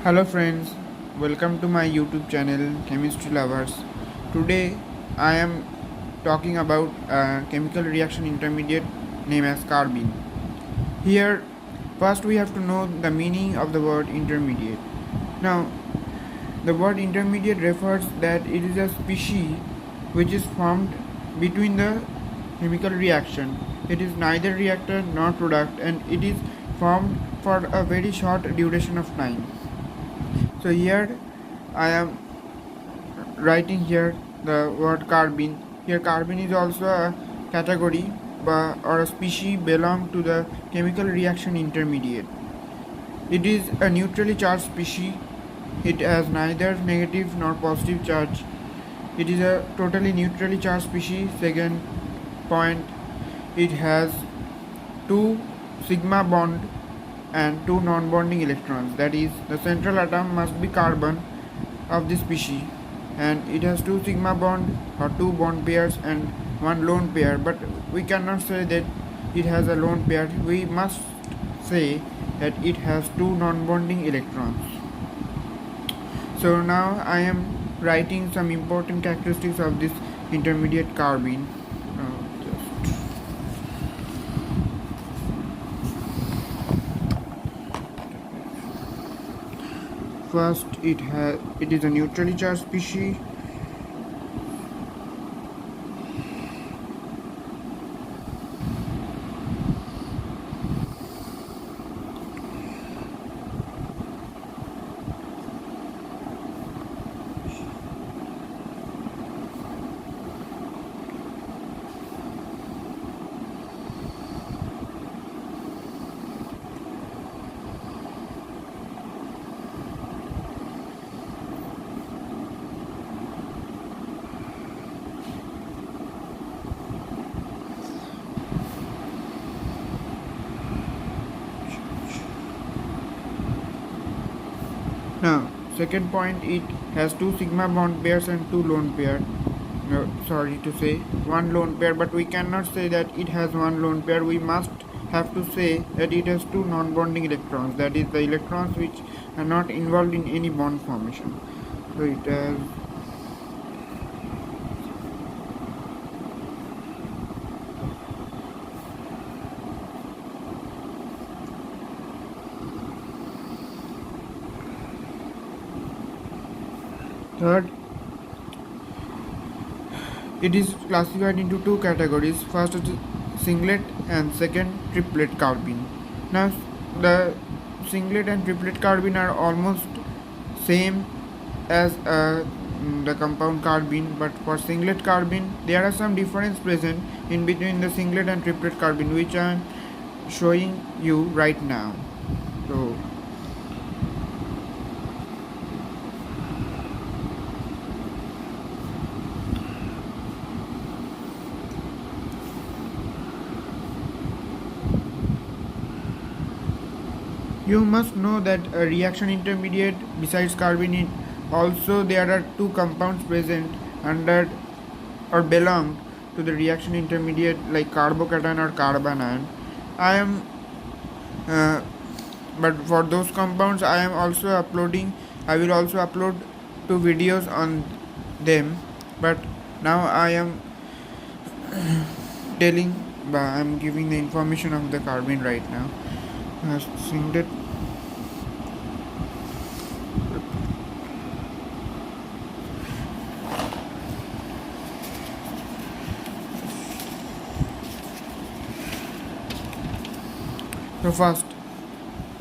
Hello friends, welcome to my YouTube channel Chemistry Lovers. Today I am talking about a chemical reaction intermediate named as carbene. Here first we have to know the meaning of the word intermediate. Now the word intermediate refers that it is a species which is formed between the chemical reaction. It is neither reactor nor product and it is formed for a very short duration of time. So here I am writing here the word carbene. Here carbene is also a category or a species belong to the chemical reaction intermediate. It is a neutrally charged species. It has neither negative nor positive charge. It is a totally neutrally charged species. Second point, it has two sigma bond and two non-bonding electrons. That is, the central atom must be carbon of the species, and it has two sigma bond or two bond pairs and one lone pair. But we cannot say that it has a lone pair. We must say that it has two non-bonding electrons. So now I am writing some important characteristics of this intermediate carbene. First, it is a neutrally charged species. Now, second point, it has two sigma bond pairs and two lone pair. No, sorry to say one lone pair, but we cannot say that it has one lone pair. We must have to say that it has two non-bonding electrons. That is, the electrons which are not involved in any bond formation. So it has third, it is classified into two categories. First is singlet and second triplet carbene. Now the singlet and triplet carbene are almost same as the compound carbene, but for singlet carbene there are some difference present in between the singlet and triplet carbene, which I am showing you right now. So you must know that a reaction intermediate besides carbene also there are two compounds present under or belong to the reaction intermediate like carbocation or carbanion. But for those compounds I will also upload two videos on them. But now I am I am giving the information of the carbene right now. Singlet. So first,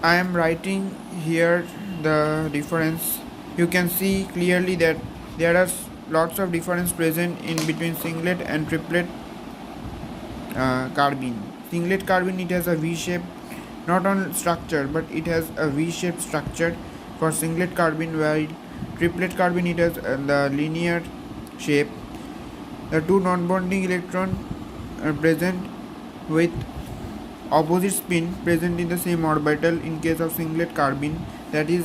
I am writing here the difference. You can see clearly that there are lots of difference present in between singlet and triplet carbene. Singlet carbene, it has a V shape, not on structure, but it has a V-shaped structure for singlet carbene, while triplet carbene it has the linear shape. The two non-bonding electrons are present with opposite spin present in the same orbital in case of singlet carbene. That is,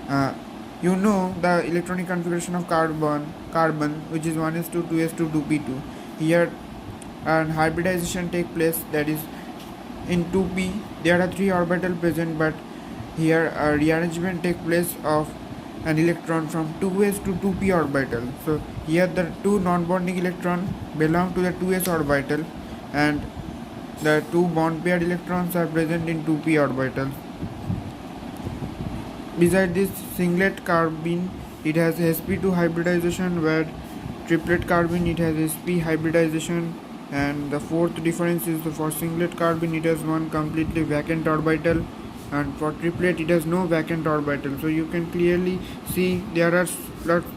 the electronic configuration of carbon, which is 1s2, 2s2, 2p2. Here, and hybridization take place. That is, in 2p there are 3 orbitals present, but Here a rearrangement takes place of an electron from 2s to 2p orbital. So here the two non-bonding electrons belong to the 2s orbital and the two bond paired electrons are present in 2p orbital. Beside this singlet carbene, it has sp2 hybridization, where triplet carbene it has sp hybridization. And the fourth difference is for singlet carbene it has one completely vacant orbital, and for triplet it has no vacant orbital. So you can clearly see there are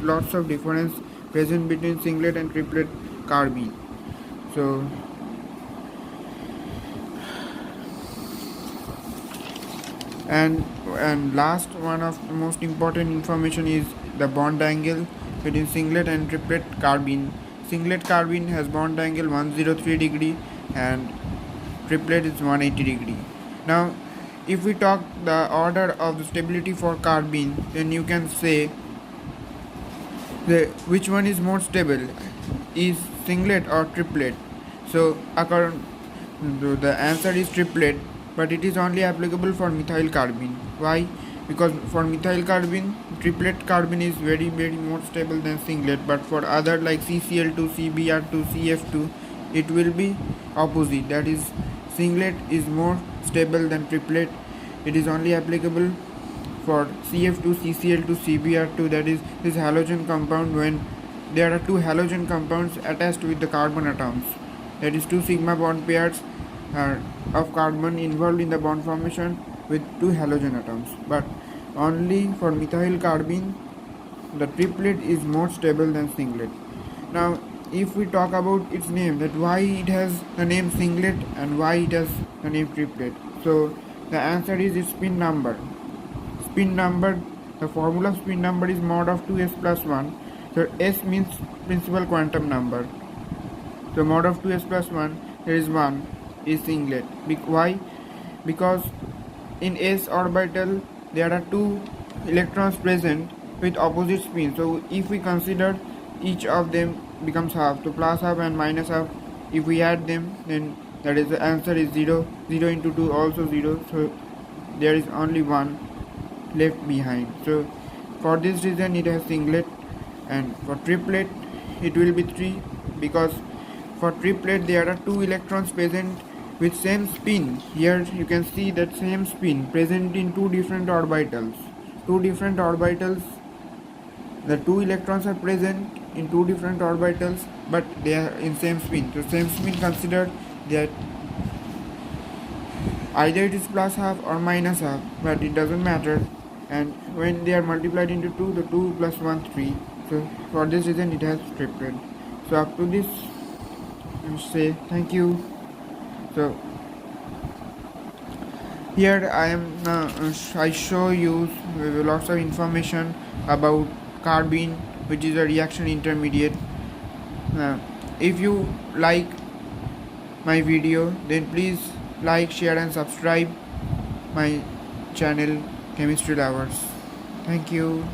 lots of difference present between singlet and triplet carbene. So and last one of the most important information is the bond angle between singlet and triplet carbene. Singlet carbene has bond angle 103 degree and triplet is 180 degree. Now if we talk the order of the stability for carbene, then you can say which one is more stable, is singlet or triplet. So according the answer is triplet, but it is only applicable for methyl carbene. Why? Because for methyl carbene, triplet carbene is very more stable than singlet, but for other like CCl2, CBr2, CF2, it will be opposite. That is, singlet is more stable than triplet. It is only applicable for CF2, CCl2, CBr2, that is this halogen compound, when there are two halogen compounds attached with the carbon atoms. That is two sigma bond pairs of carbon involved in the bond formation with two halogen atoms. But only for methyl carbene, the triplet is more stable than singlet. Now if we talk about its name, that why it has the name singlet and why it has the name triplet. So the answer is its spin number. Spin number, the formula of spin number is mod of 2s plus 1. So s means principal quantum number. So mod of 2s plus 1, there is 1, is singlet. Why? Because in s orbital there are two electrons present with opposite spin. So if we consider each of them becomes half, so plus half and minus half, if we add them, then that is the answer is 0. 0 into 2 also 0. So there is only 1 left behind. So for this reason it has singlet, and for triplet it will be 3, because for triplet there are two electrons present with same spin. Here you can see that same spin present in two different orbitals. The two electrons are present in two different orbitals, but they are in same spin. So same spin considered that either it is plus half or minus half, but it doesn't matter. And when they are multiplied into 2, the 2 plus 1, 3. So for this reason it has triplet. So up to this, I say thank you. So here I show you lots of information about carbene, which is a reaction intermediate. If you like my video, then please like, share and subscribe my channel Chemistry Lovers. Thank you.